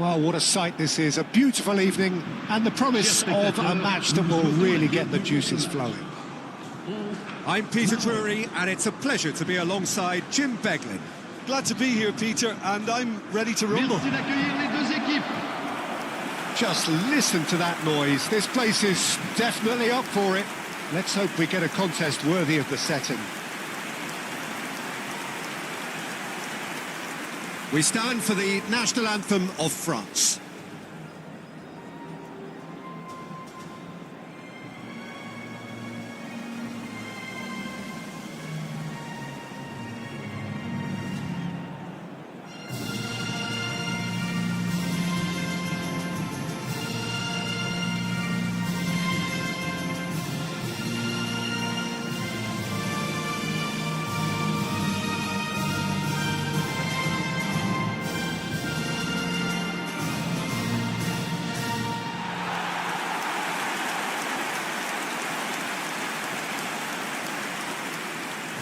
Well, what a sight this is. A beautiful evening and the promise of a match that will really get the juices flowing. I'm Peter Drury, and it's a pleasure to be alongside Jim Beglin. Glad to be here, Peter, and I'm ready to rumble. Just listen to that noise. This place is definitely up for it. Let's hope we get a contest worthy of the setting. We stand for the national anthem of France.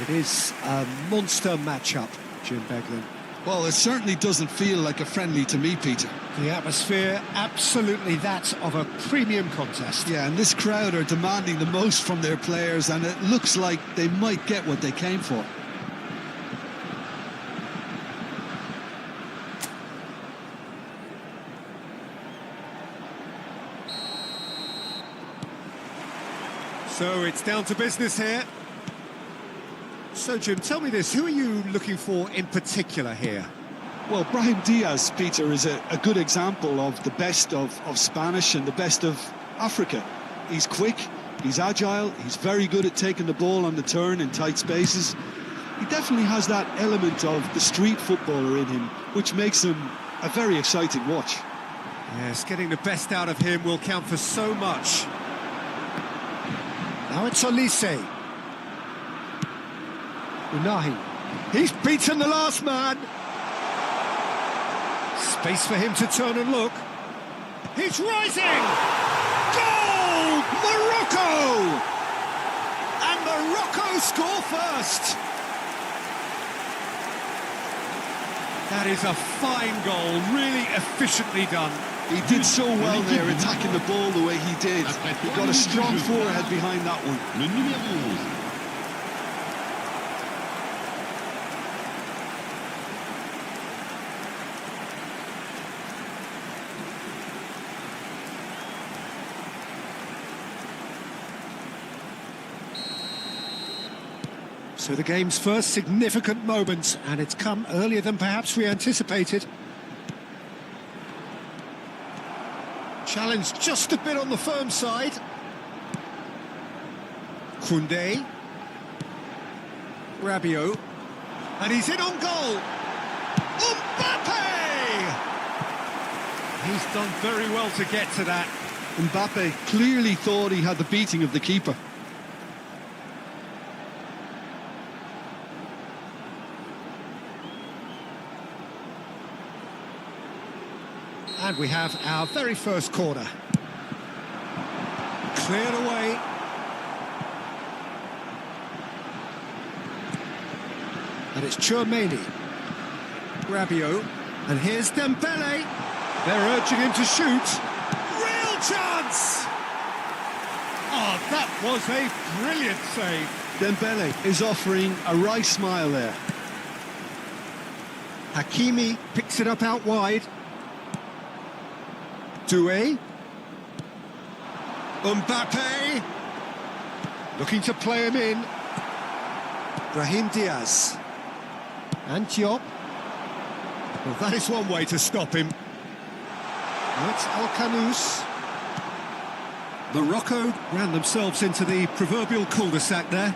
It is a monster matchup, Jim Beglin. Well, it certainly doesn't feel like a friendly to me, Peter. The atmosphere, absolutely that of a premium contest. Yeah, and this crowd are demanding the most from their players, and it looks like they might get what they came for. So it's down to business here. So, Jim, tell me this, who are you looking for in particular here? Well, Brahim Diaz, Peter, is a good example of the best of Spanish and the best of Africa. He's quick, he's agile, he's very good at taking the ball on the turn in tight spaces. He definitely has that element of the street footballer in him, which makes him a very exciting watch. Yes, getting the best out of him will count for so much. Now it's Olise. Unahi. He's beaten the last man. Space for him to turn and look. He's rising! Goal! Morocco! And Morocco score first. That is a fine goal, really efficiently done. He did so well there, attacking the ball the way he did. He got a strong forehead behind that one. So the game's first significant moment, and it's come earlier than perhaps we anticipated. Challenge just a bit on the firm side. Koundé. Rabiot. And he's in on goal. Mbappe! He's done very well to get to that. Mbappe clearly thought he had the beating of the keeper. And we have our very first corner. Cleared away. And it's Chouameni. Rabiot. And here's Dembele. They're urging him to shoot. Real chance! Oh, that was a brilliant save. Dembele is offering a wry smile there. Hakimi picks it up out wide. Doué. Mbappe. Looking to play him in. Brahim Diaz. And Diop. Well, that is one way to stop him. That's Al-Khanous. Morocco ran themselves into the proverbial cul-de-sac there.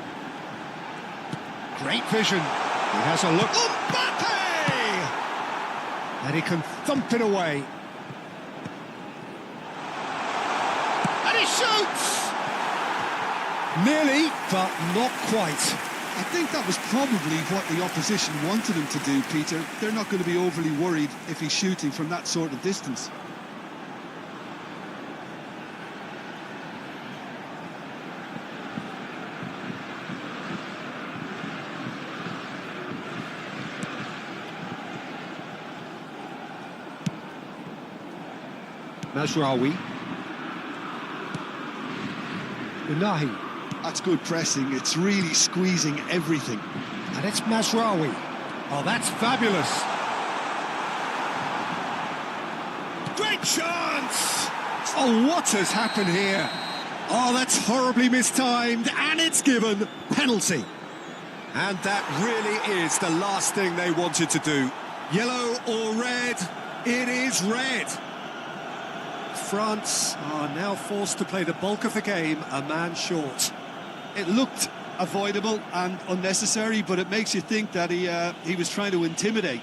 Great vision. He has a look. Mbappe! And he can thump it away. And he shoots! Nearly, but not quite. I think that was probably what the opposition wanted him to do, Peter. They're not going to be overly worried if he's shooting from that sort of distance. Mazraoui. Unahi. That's good pressing. It's really squeezing everything. And it's Mazraoui. Oh, that's fabulous. Great chance! Oh, what has happened here? Oh, that's horribly mistimed, and it's given penalty. And that really is the last thing they wanted to do. Yellow or red? It is red. France are now forced to play the bulk of the game a man short. It looked avoidable and unnecessary, but it makes you think that he was trying to intimidate.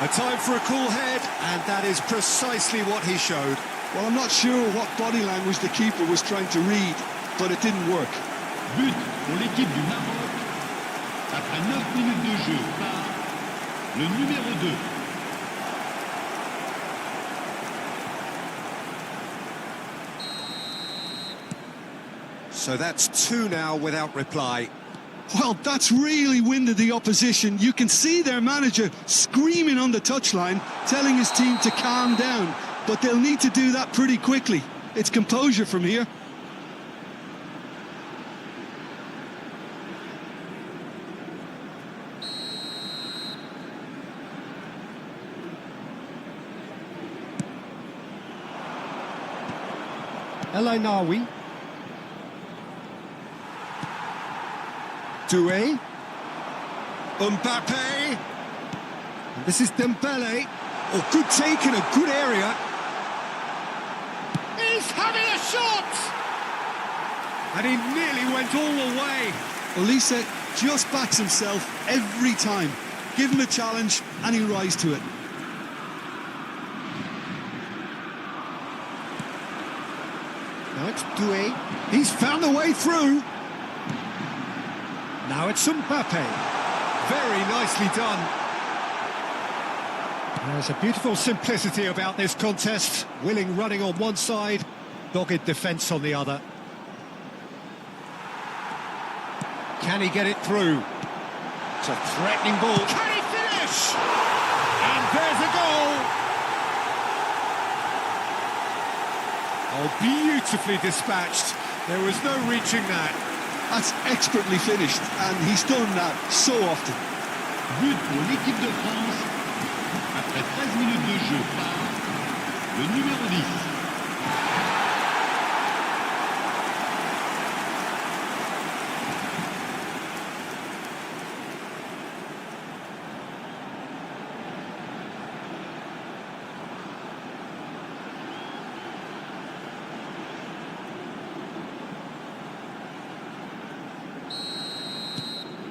A time for a cool head, and that is precisely what he showed. Well, I'm not sure what body language the keeper was trying to read, but it didn't work. But pour l'équipe du Maroc, après 9 minutes de jeu par le numéro 2. So that's 2 now without reply. Well, that's really winded the opposition. You can see their manager screaming on the touchline, telling his team to calm down. But they'll need to do that pretty quickly. It's composure from here. El Ainaoui. Doué. Mbappe. And this is Dembele. Oh, good take in a good area. He's having a shot! And he nearly went all the way. Olise just backs himself every time. Give him a challenge and he'll rise to it. Now it's Doué. He's found a way through. Now it's Mbappe. Very nicely done. There's a beautiful simplicity about this contest. Willing running on one side, dogged defence on the other. Can he get it through? It's a threatening ball. Can he finish? And there's a goal! Oh, beautifully dispatched. There was no reaching that. That's expertly finished, and he's done that so often. But pour l'équipe de France, après 13 minutes de jeu par le numéro 10.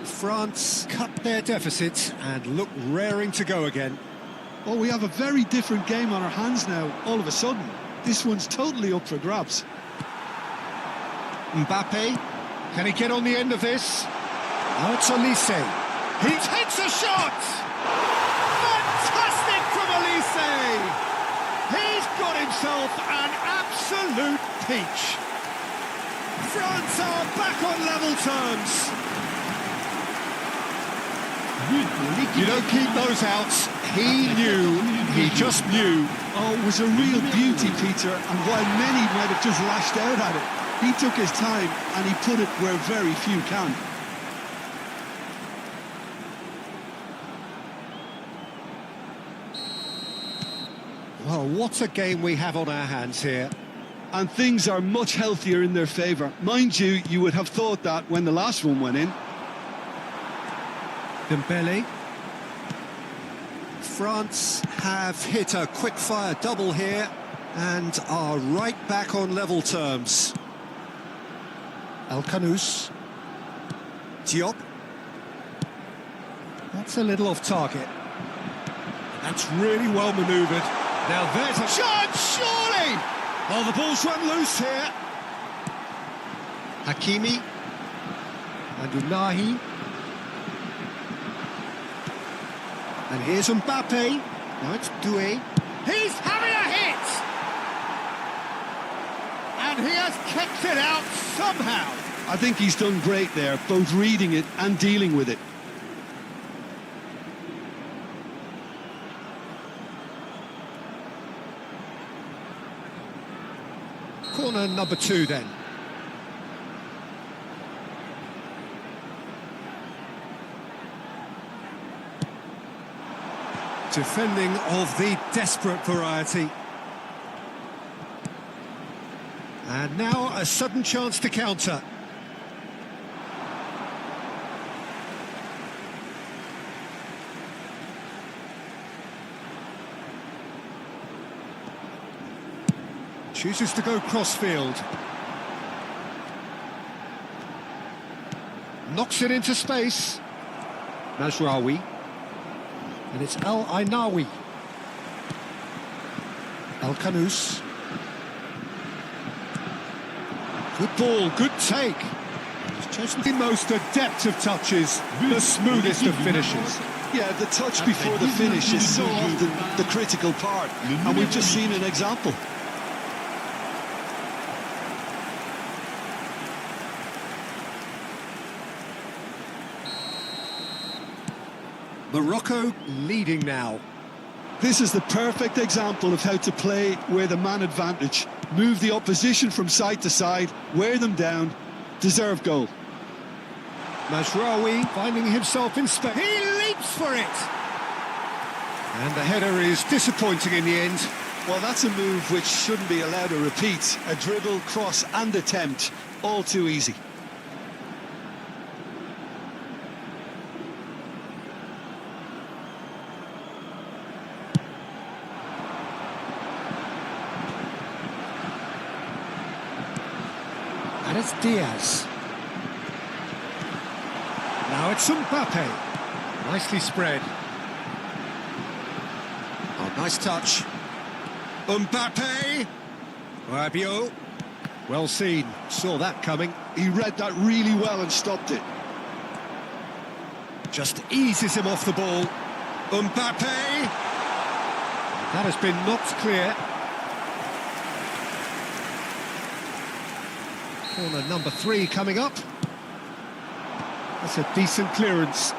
France cut their deficit and look raring to go again. Oh, we have a very different game on our hands now, all of a sudden. This one's totally up for grabs. Mbappe, can he get on the end of this? Now it's Olise. He takes a shot! Fantastic from Olise! He's got himself an absolute peach. France are back on level terms. You don't keep those outs. He knew, he just knew. Oh, it was a real beauty, Peter, and while many might have just lashed out at it, he took his time and he put it where very few can. Well, what a game we have on our hands here. And things are much healthier in their favour. Mind you, you would have thought that when the last one went in. Dembele. France have hit a quick-fire double here and are right back on level terms. El Kanous. Diop. That's a little off target. That's really well manoeuvred. Now there's a chance, surely! Oh, the ball's run loose here. Hakimi. And Unahi. And here's Mbappe. Now it's Doué. He's having a hit! And And he has kept it out somehow. I think he's done great there, both reading it and dealing with it. Corner number 2 then. Defending of the desperate variety. And now a sudden chance to counter. Chooses to go crossfield. Knocks it into space. Mazraoui. And it's El Ainawi. El Kanous. Good ball, good take. He's chosen the most adept of touches, the smoothest of finishes. Yeah, the touch before the finish is so often the critical part, and we've just seen an example. Morocco leading now. This is the perfect example of how to play with a man advantage. Move the opposition from side to side, wear them down, deserve goal. Mazraoui finding himself in space. He leaps for it! And the header is disappointing in the end. Well, that's a move which shouldn't be allowed to repeat. A dribble, cross and attempt, all too easy. And it's Diaz. Now it's Mbappe. Nicely spread. Oh, nice touch. Mbappe. Rabiot. Well seen. Saw that coming. He read that really well and stopped it. Just eases him off the ball. Mbappe. That has been knocked clear. Corner number 3 coming up. That's a decent clearance.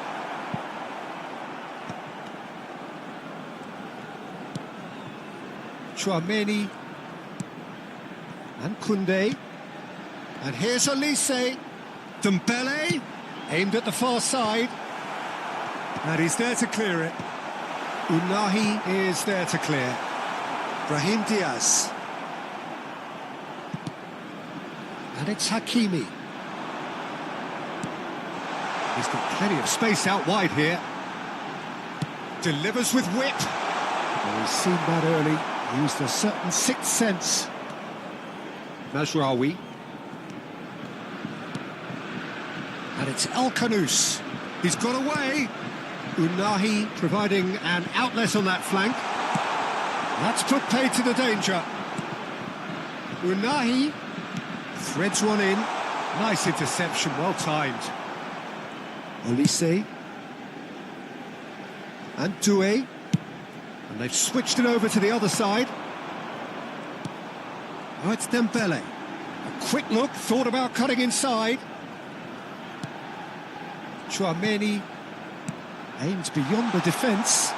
Chouameni. And Koundé. And here's Olise. Dembele. Aimed at the far side. And he's there to clear it. Unahi is there to clear. Brahim Diaz. And it's Hakimi. He's got plenty of space out wide here. Delivers with whip. Well, he's seen that early. Used a certain sixth sense. Mazraoui. And it's El Kanous. He's got away. Unahi providing an outlet on that flank. That's put paid to the danger. Unahi threads one in. Nice interception, well timed. Olise. And Doué. And they've switched it over to the other side. Oh, it's Dembele. A quick look, thought about cutting inside. Chouameni aims beyond the defence.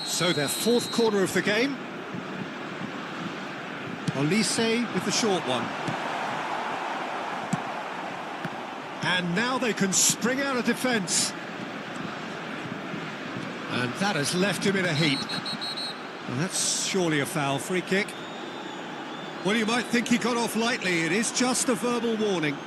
So their fourth corner of the game. Olise with the short one. And now they can spring out of defence. And that has left him in a heap. Well, that's surely a foul. Free kick. Well, you might think he got off lightly. It is just a verbal warning.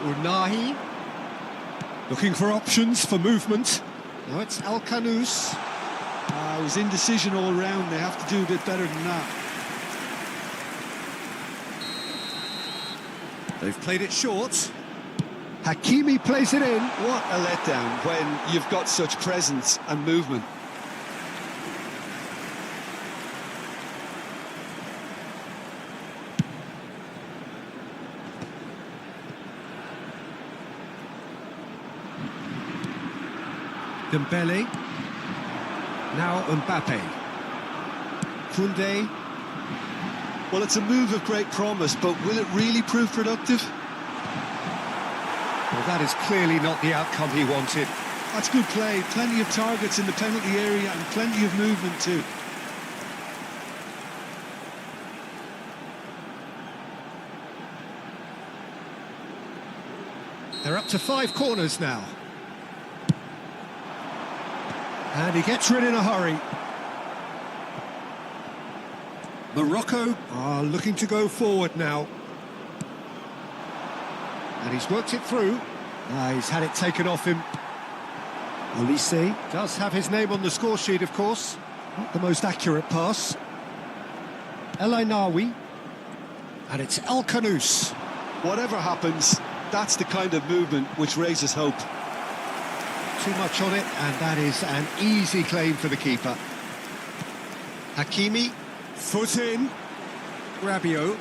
Unahi looking for options for movement. Now it's El Kanous. It was indecision all round. They have to do a bit better than that. They've played it short. Hakimi plays it in. What a letdown when you've got such presence and movement. Dembele. Now Mbappe. Koundé. Well, it's a move of great promise, but will it really prove productive? Well, that is clearly not the outcome he wanted. That's good play. Plenty of targets in the penalty area and plenty of movement too. They're up to 5 corners now. And he gets rid in a hurry. Morocco are looking to go forward now. And he's worked it through. He's had it taken off him. Olise. Does have his name on the score sheet, of course. Not the most accurate pass. El Ainaoui. And it's El Kanous. Whatever happens, that's the kind of movement which raises hope. Too much on it, and that is an easy claim for the keeper. Hakimi, foot in. Rabiot.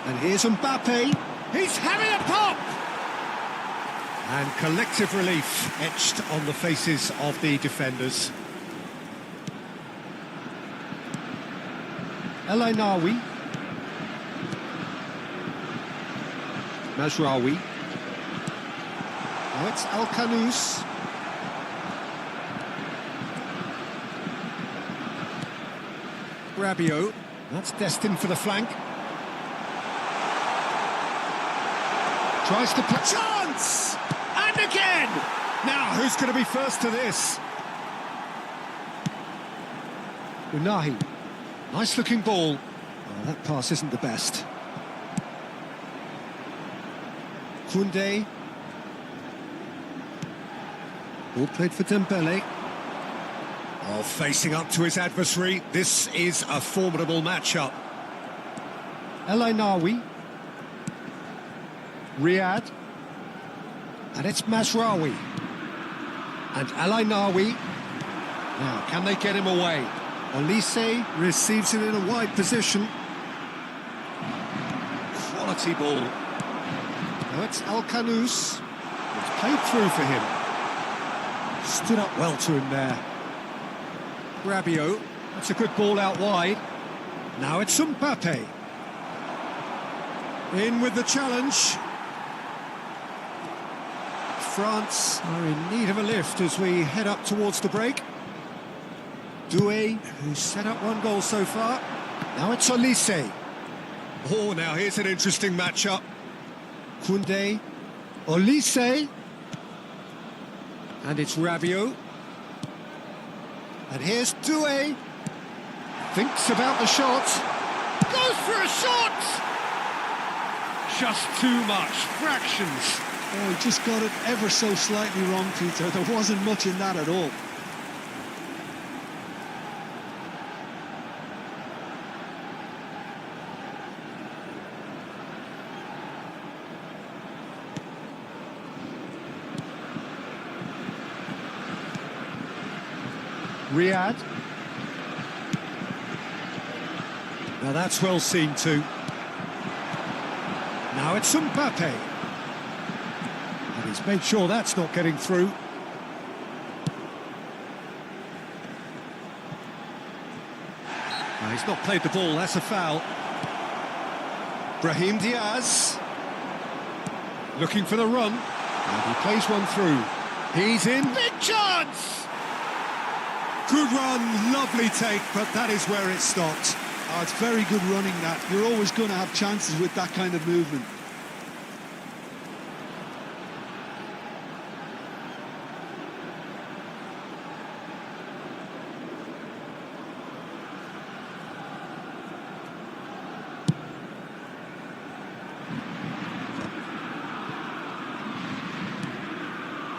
And here's Mbappe. He's having a pop! And collective relief etched on the faces of the defenders. El Ainaoui. Mazraoui. Now it's El Kanous. Rabiot. That's destined for the flank. Tries to put chance! And again! Now, who's going to be first to this? Unahi. Nice looking ball. Oh, that pass isn't the best. Koundé. Ball played for Dembele. Oh, facing up to his adversary. This is a formidable matchup. El Ainaoui. Riyad. And it's Mazraoui. And El Ainaoui. Now, can they get him away? Olise receives it in a wide position. Quality ball. Now it's El Kanous. It's played through for him. Stood up well to him there. Rabiot. That's a good ball out wide. Now it's Mbappe. In with the challenge. France are in need of a lift as we head up towards the break. Doué, who's set up 1 goal so far. Now it's Olise. Oh, now here's an interesting matchup. Koundé. Olise. And it's Rabiot. And here's Doué. Thinks about the shot. Goes for a shot! Just too much. Fractions. Oh, he just got it ever so slightly wrong, Peter. There wasn't much in that at all. Riyad. Now that's well seen too. Now it's Mbappe. And he's made sure that's not getting through. Now he's not played the ball, that's a foul. Brahim Diaz. Looking for the run. And he plays one through. He's in. Big chance! Good run, lovely take, but that is where it stopped. Oh, it's very good running that. You're always going to have chances with that kind of movement.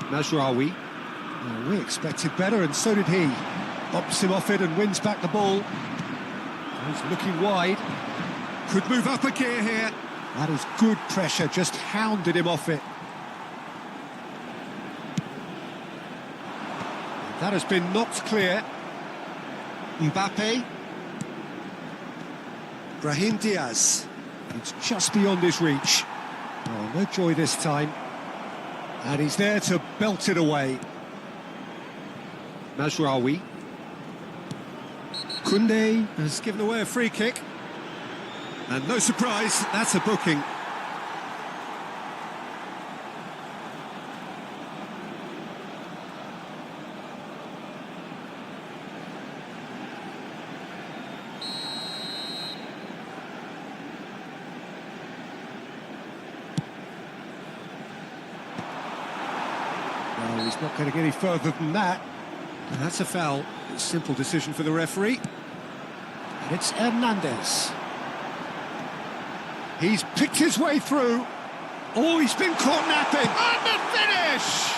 Mazraoui. Oh, we expected better, and so did he. Bops him off it and wins back the ball. He's looking wide. Could move up a gear here. That is good pressure, just hounded him off it. That has been knocked clear. Mbappe. Brahim Diaz. It's just beyond his reach. Oh, no joy this time. And he's there to belt it away. Mazraoui. Koundé has given away a free kick. And no surprise, that's a booking. Well, he's not going to get any further than that. And that's a foul. A simple decision for the referee. And it's Hernandez. He's picked his way through. Oh, he's been caught napping. And the finish!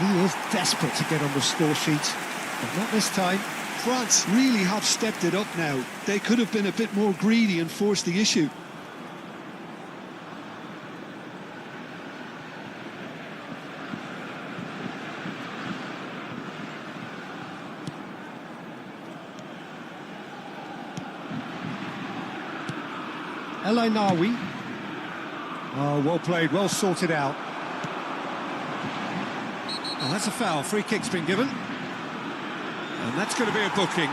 He is desperate to get on the score sheet, but not this time. France really have stepped it up now. They could have been a bit more greedy and forced the issue. El Ainaoui. Oh, well played, well sorted out. Oh, that's a foul. Free kick's been given. And that's going to be a booking.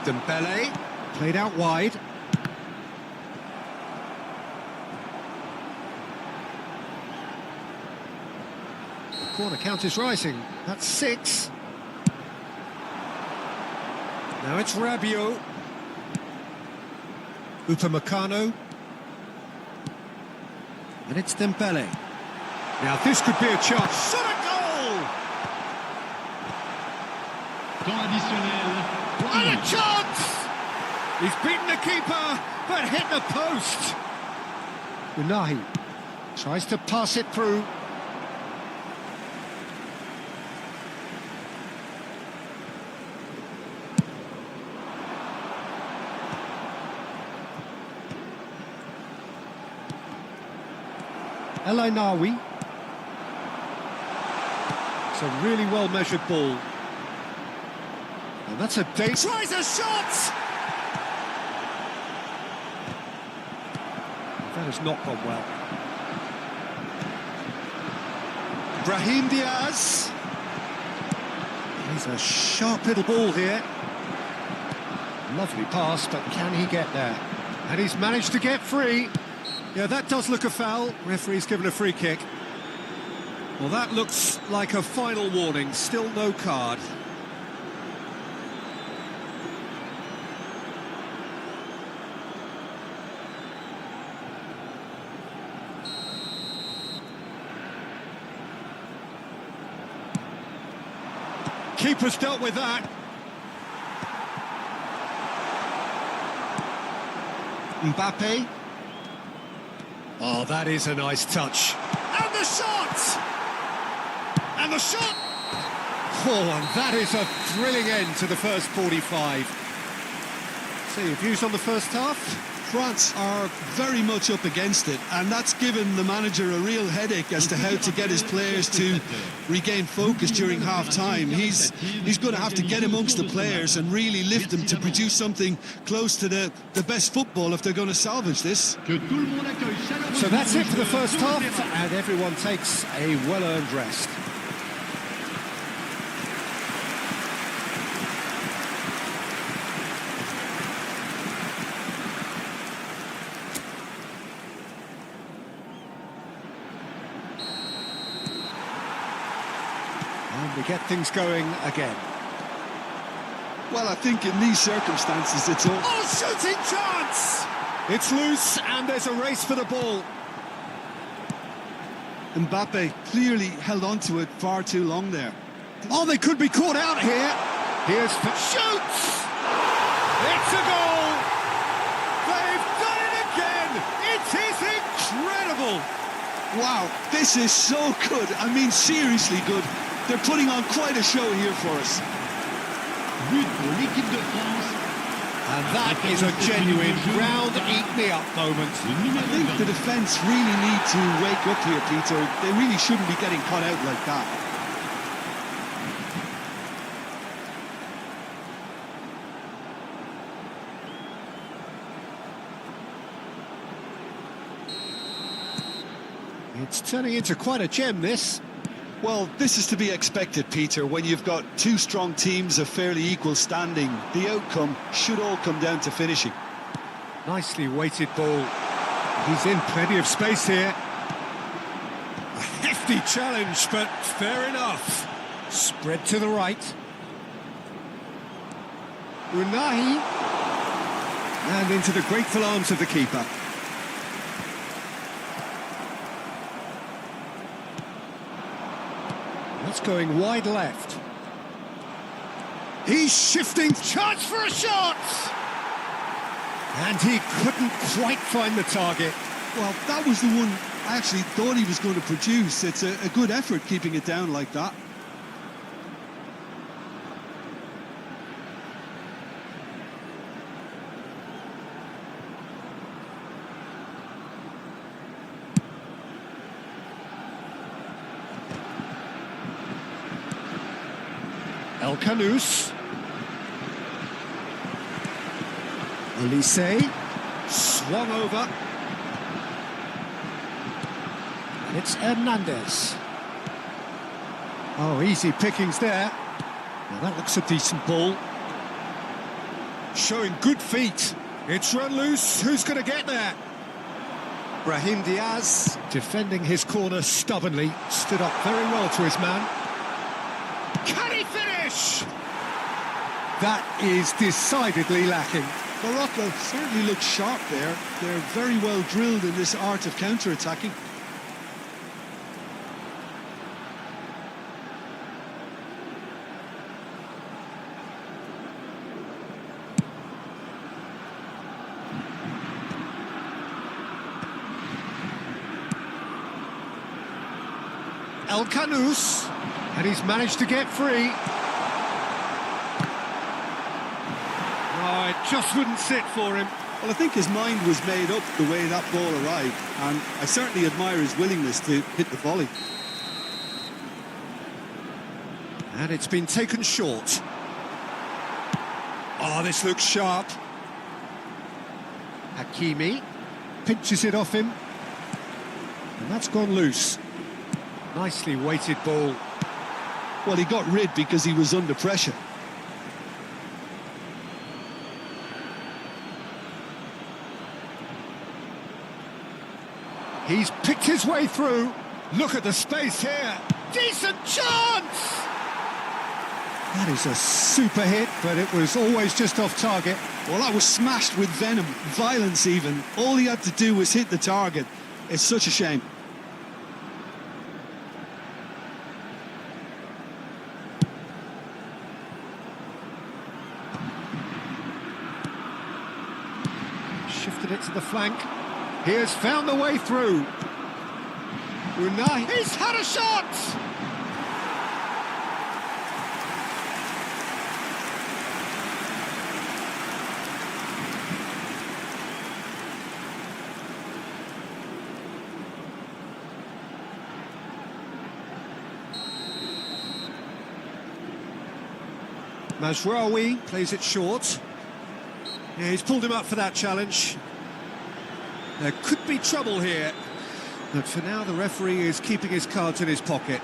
Dembele, played out wide. Corner count is rising. That's 6. Now it's Rabiot. Upamecano. And it's Dembele. Now this could be a chance. Shot a goal! Temps additionnel. And a chance! He's beaten the keeper, but hit the post. Unahi tries to pass it through. El Ainaoui. It's a really well-measured ball. And that's a date. Tries a shot! That has not gone well. Brahim Diaz. He's a sharp little ball here. Lovely pass, but can he get there? And he's managed to get free. Yeah, that does look a foul. Referee's given a free kick. Well, that looks like a final warning. Still no card. Keeper's dealt with that. Mbappe. Oh, that is a nice touch. And the shot! And the shot! Oh, and that is a thrilling end to the first 45. So your views on the first half? France are very much up against it, and that's given the manager a real headache as to how to get his players to regain focus during half-time. He's going to have to get amongst the players and really lift them to produce something close to the best football if they're going to salvage this. So that's it for the first half, and everyone takes a well-earned rest. And we get things going again. Well, I think in these circumstances it's all... Oh, shooting chance! It's loose and there's a race for the ball. Mbappe clearly held on to it far too long there. Oh, they could be caught out here. Here's shoots! It's a goal! They've done it again! Wow, this is so good. I mean, seriously good. They're putting on quite a show here for us. But pour l'équipe de France. And that is a genuine round eat-me-up moment. I think the defence really need to wake up here, Peter. They really shouldn't be getting caught out like that. It's turning into quite a gem, this. Well, this is to be expected, Peter. When you've got two strong teams of fairly equal standing, the outcome should all come down to finishing. Nicely weighted ball. He's in plenty of space here. A hefty challenge, but fair enough. Spread to the right. Unahi. And into the grateful arms of the keeper. That's going wide left. He's shifting. Chance for a shot! And he couldn't quite find the target. Well, that was the one I actually thought he was going to produce. It's a good effort keeping it down like that. El Canous. Olise. Swung over. And it's Hernandez. Oh, easy pickings there. Well, that looks a decent ball. Showing good feet. It's run loose. Who's going to get there? Brahim Diaz, defending his corner stubbornly, stood up very well to his man. Can he finish? That is decidedly lacking. Morocco certainly looks sharp there. They're very well drilled in this art of counter-attacking. El Canous, and he's managed to get free. Oh, it just wouldn't sit for him. Well, I think his mind was made up the way that ball arrived, and I certainly admire his willingness to hit the volley. And it's been taken short. Oh, this looks sharp. Hakimi pinches it off him. And that's gone loose. Nicely weighted ball. Well, he got rid because he was under pressure. He's picked his way through. Look at the space here. Decent chance! That is a super hit, but it was always just off target. Well, that was smashed with venom, violence even. All he had to do was hit the target. It's such a shame. Shifted it to the flank. He has found the way through. Unai, he's had a shot! Mazraoui plays it short. Yeah, he's pulled him up for that challenge. There could be trouble here, but for now the referee is keeping his cards in his pocket.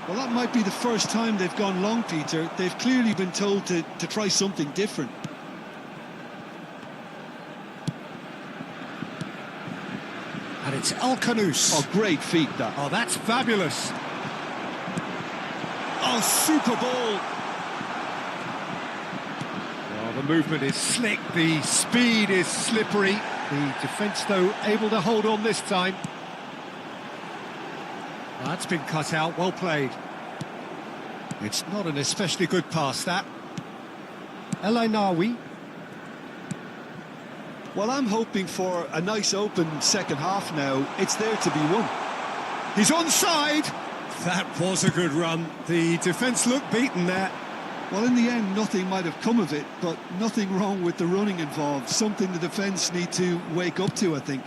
Well, that might be the first time they've gone long, Peter. They've clearly been told to try something different. And it's El Canous. Oh, great feat, that. Oh, that's fabulous. Oh, super ball. Oh, the movement is slick, the speed is slippery. The defence, though, able to hold on this time. That's been cut out, well played. It's not an especially good pass, that. El Ainawi. Well, I'm hoping for a nice open second half now. It's there to be won. He's onside. That was a good run. The defence looked beaten there. Well, in the end, nothing might have come of it, but nothing wrong with the running involved. Something the defence need to wake up to, I think.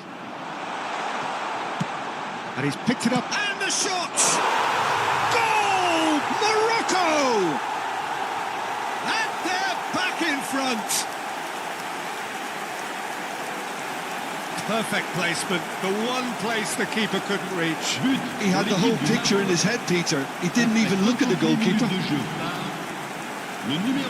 And he's picked it up. And the shot! Goal! Morocco! And they're back in front. Perfect placement, the one place the keeper couldn't reach. He had the whole picture in his head, Peter. He didn't even look at the goalkeeper. Le numéro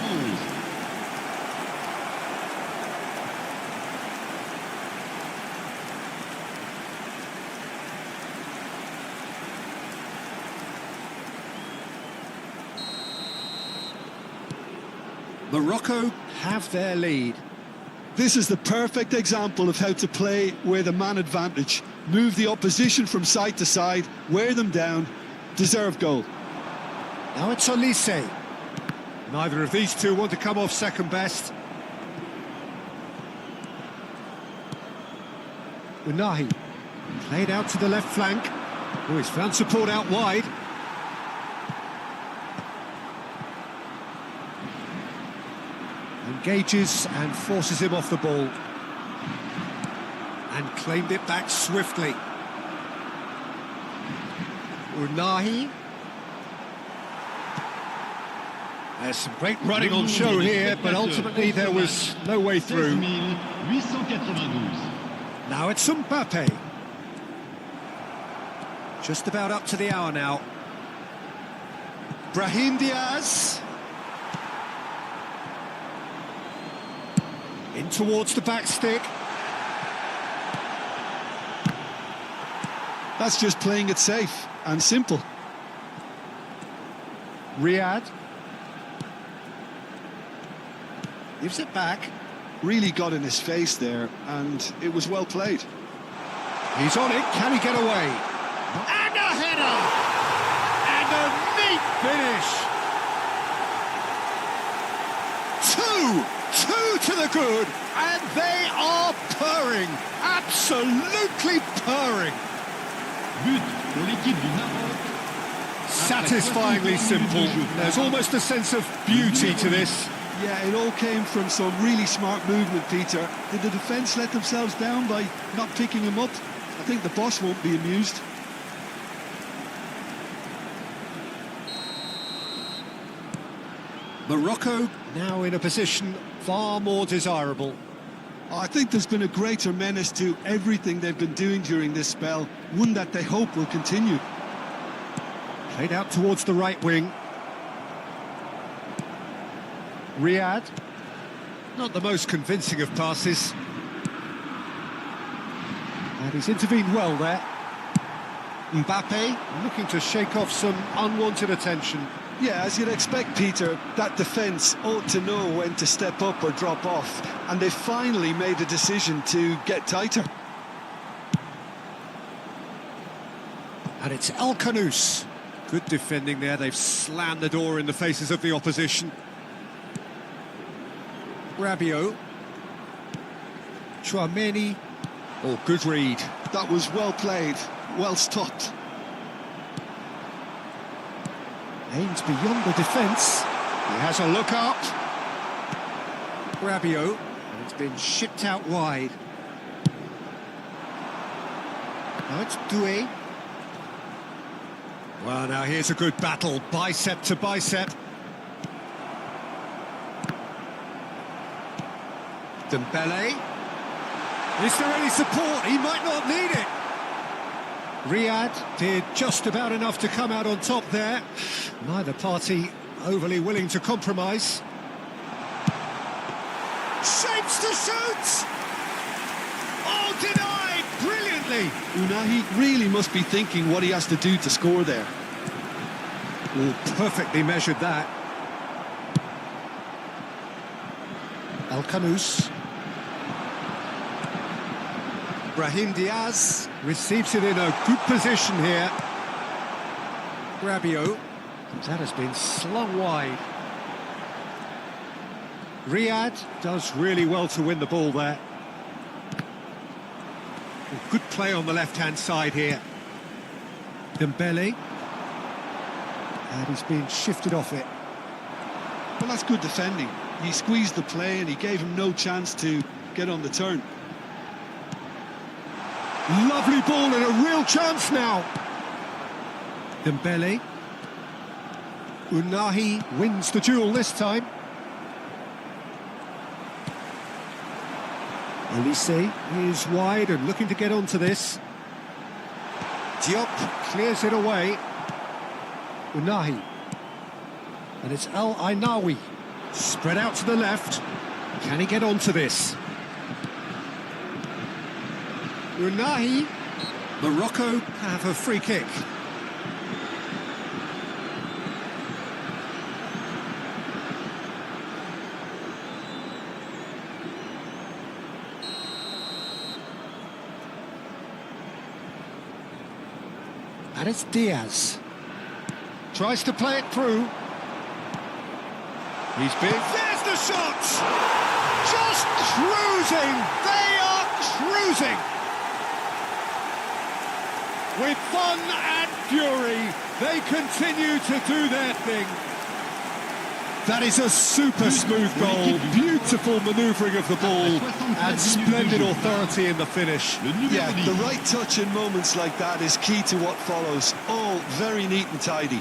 11. Morocco have their lead. This is the perfect example of how to play with a man advantage. Move the opposition from side to side, wear them down, deserve goal. Now it's Olise. Neither of these two want to come off second best. Unahi played out to the left flank. Oh, he's found support out wide. Engages and forces him off the ball. And claimed it back swiftly. Unahi. There's some great running on show here, but ultimately there was no way through. 16,892. Now it's Mbappe. Just about up to the hour now. Brahim Diaz. In towards the back stick. That's just playing it safe and simple. Riyad. Gives it back. Really got in his face there, and it was well played. He's on it. Can he get away? And a header! And a neat finish! Two to the good, and they are purring. Absolutely purring. But pour l'équipe du Maroc. Satisfyingly simple. There's almost a sense of beauty to this. Yeah, it all came from some really smart movement, Peter. Did the defence let themselves down by not picking him up? I think the boss won't be amused. Morocco now in a position far more desirable. I think there's been a greater menace to everything they've been doing during this spell, one that they hope will continue. Played out towards the right wing. Riyad. Not the most convincing of passes. And he's intervened well there. Mbappe looking to shake off some unwanted attention. Yeah, as you'd expect, Peter, that defence ought to know when to step up or drop off. And they finally made a decision to get tighter. And it's El Kanous. Good defending there. They've slammed the door in the faces of the opposition. Rabiot. Chouameni. Oh, good read. That was well played, well stopped. Aims beyond the defence. He has a look up. Rabiot. And it's been shipped out wide. Now it's Doué. Well, now here's a good battle, bicep to bicep. Dembele. Is there any support? He might not need it. Riyad did just about enough to come out on top there. Neither party overly willing to compromise. Shapes to shoot! Oh, denied brilliantly! Unahi really must be thinking what he has to do to score there. Oh, perfectly measured that. El Kanous. Brahim Diaz receives it in a good position here. Rabiot. That has been slung wide. Riyad does really well to win the ball there. Good play on the left-hand side here. Dembele. And he's been shifted off it. Well, that's good defending. He squeezed the play and he gave him no chance to get on the turn. Lovely ball and a real chance now. Dembele. Unahi wins the duel this time. Elise is wide and looking to get onto this. Diop clears it away. Unahi. And it's El Ainawi. Spread out to the left. Can he get onto this? Unahi. Morocco have a free kick. And it's Diaz. Tries to play it through. He's big. There's the shot! Just cruising! They are cruising! With fun and fury, they continue to do their thing. That is a super smooth goal. Beautiful manoeuvring of the ball and splendid authority in the finish. Yeah, the right touch in moments like that is key to what follows. All very neat and tidy.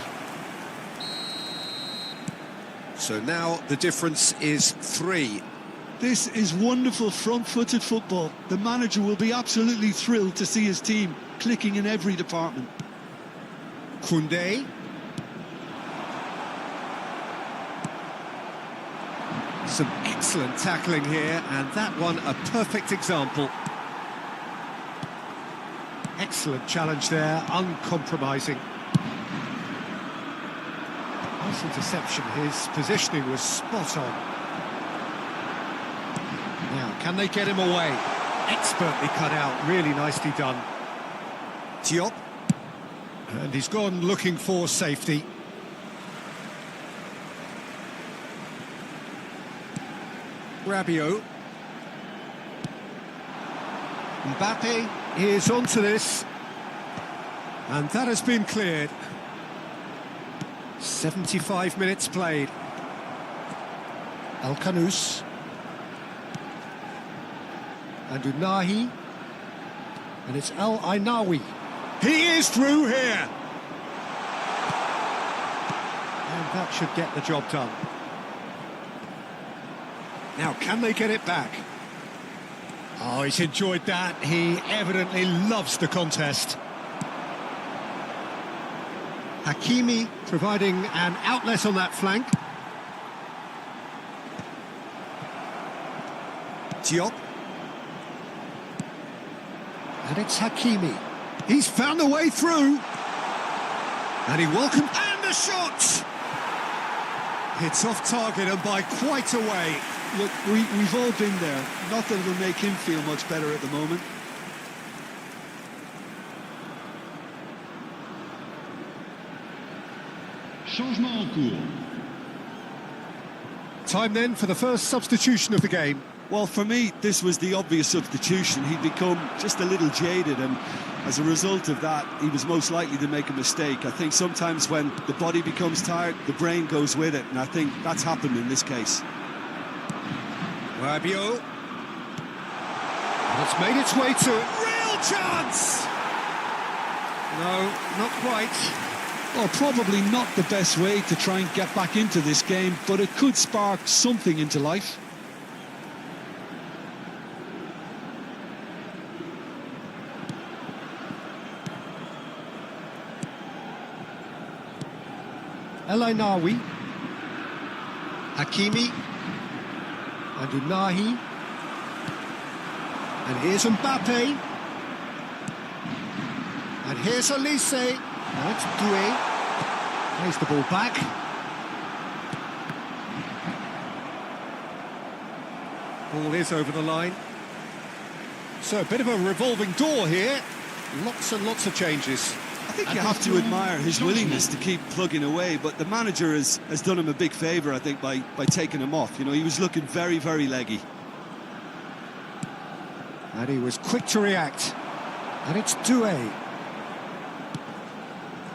So now the difference is 3. This is wonderful front-footed football. The manager will be absolutely thrilled to see his team clicking in every department. Koundé. Some excellent tackling here, and that one a perfect example. Excellent challenge there, uncompromising. Nice interception, his positioning was spot on. Now, can they get him away? Expertly cut out, really nicely done. Diop. And he's gone looking for safety. Rabiot. Mbappe is onto this. And that has been cleared. 75 minutes played. El Kanous. And Unahi. And it's El Ainawi. He is through here. And that should get the job done. Now, can they get it back? Oh, he's enjoyed that. He evidently loves the contest. Hakimi providing an outlet on that flank. Diop. And it's Hakimi. He's found a way through. And he welcomed... And the shot! It's off target and by quite a way. Look, we've all been there. Not that it'll make him feel much better at the moment. Changement en cours. Time then for the first substitution of the game. Well, for me, this was the obvious substitution. He'd become just a little jaded, and as a result of that, he was most likely to make a mistake. I think sometimes when the body becomes tired, the brain goes with it, and I think that's happened in this case. Rabiot. And it's made its way to it. Real chance! No, not quite. Well, probably not the best way to try and get back into this game, but it could spark something into life. El Ainawi. Hakimi. And Unahi. And here's Mbappe. And here's Elise. Now it's Doué. Plays the ball back. Ball is over the line. So a bit of a revolving door here. Lots and lots of changes. I think you have to admire his willingness to keep plugging away, but the manager has done him a big favour, I think, by taking him off. You know, he was looking very, very leggy. And he was quick to react. And it's Doué.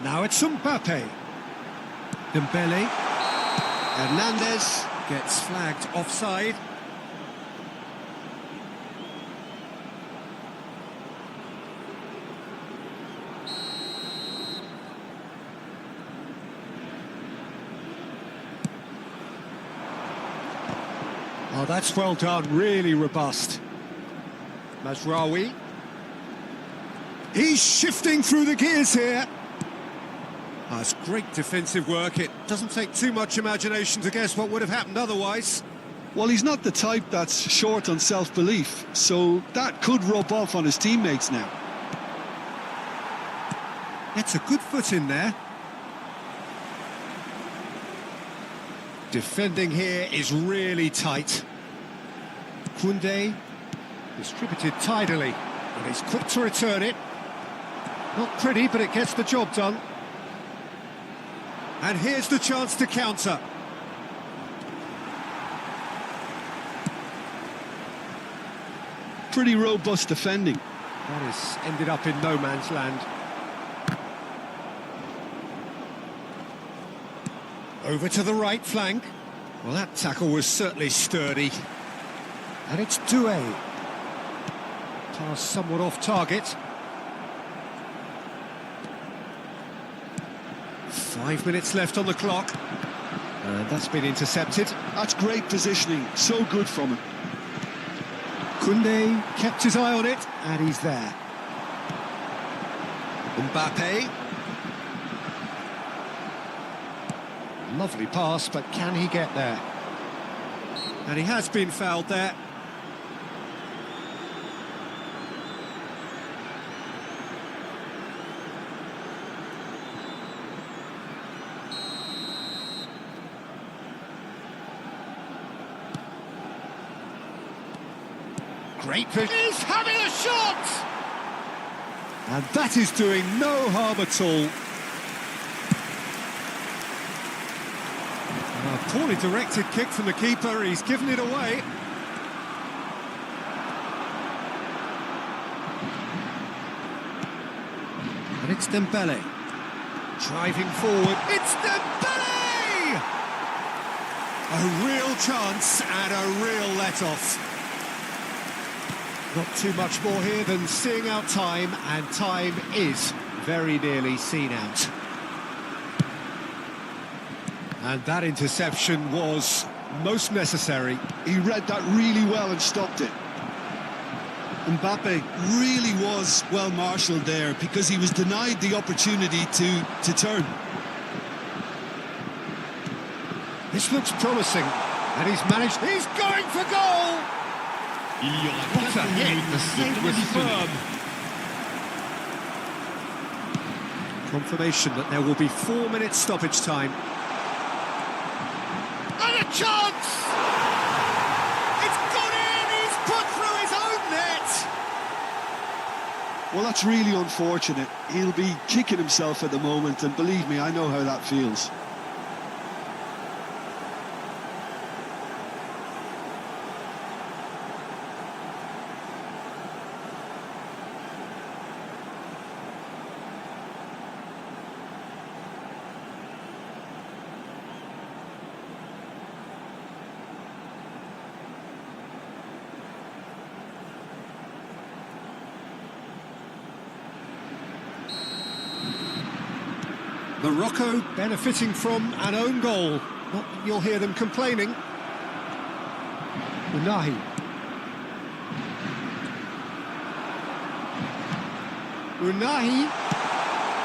Now it's Mbappe. Dembele. Hernandez gets flagged offside. Oh, that's well done, really robust. Mazraoui. He's shifting through the gears here. Oh, it's great defensive work. It doesn't take too much imagination to guess what would have happened otherwise. Well, he's not the type that's short on self-belief, so that could rub off on his teammates now. It's a good foot in there. Defending here is really tight. Koundé distributed tidily, and he's quick to return it. Not pretty, but it gets the job done. And here's the chance to counter. Pretty robust defending. That has ended up in no man's land. Over to the right flank. Well, that tackle was certainly sturdy. And it's Doué. Pass somewhat off target. 5 minutes left on the clock. And that's been intercepted. That's great positioning, so good from him. Koundé kept his eye on it, and he's there. Mbappe. Lovely pass, but can he get there? And he has been fouled there. Great vision. He's having a shot! And that is doing no harm at all. A poorly directed kick from the keeper, he's given it away. And it's Dembele. Driving forward, it's Dembele! A real chance and a real let-off. Not too much more here than seeing out time, and time is very nearly seen out. And that interception was most necessary. He read that really well and stopped it. Mbappe really was well marshalled there because he was denied the opportunity to turn. This looks promising, and he's managed. He's going for goal! Il y aura What a 4 hit! minutes The save de was temps additionnel. firm. Confirmation that there will be 4 minutes stoppage time. And a chance! It's gone in! He's put through his own net! Well, that's really unfortunate. He'll be kicking himself at the moment, and believe me, I know how that feels. Morocco benefiting from an own goal. Not that you'll hear them complaining. Unahi. Unahi.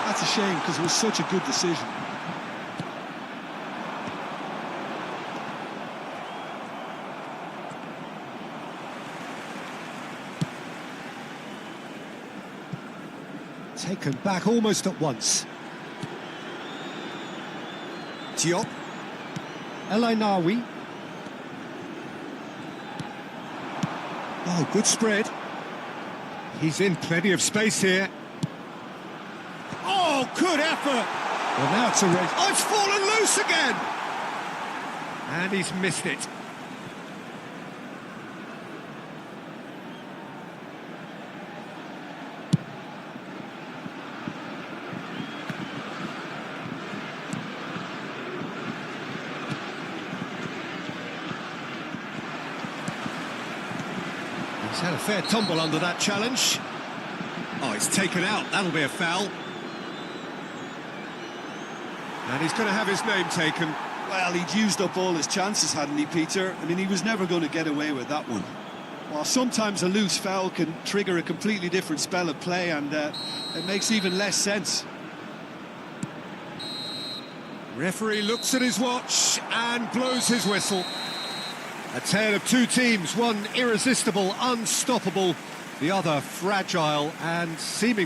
That's a shame because it was such a good decision. Taken back almost at once. Diop. El Ainaoui. Oh, good spread. He's in plenty of space here. Oh, Oh, good effort. Well, now it's a red. Oh, it's fallen loose again. And he's missed it. He's had a fair tumble under that challenge. Oh, it's taken out. That'll be a foul. And he's going to have his name taken. Well, he'd used up all his chances, hadn't he, Peter? I mean, he was never going to get away with that one. Well, sometimes a loose foul can trigger a completely different spell of play, and it makes even less sense. Referee looks at his watch and blows his whistle. A tale of two teams, one irresistible, unstoppable, the other fragile and seemingly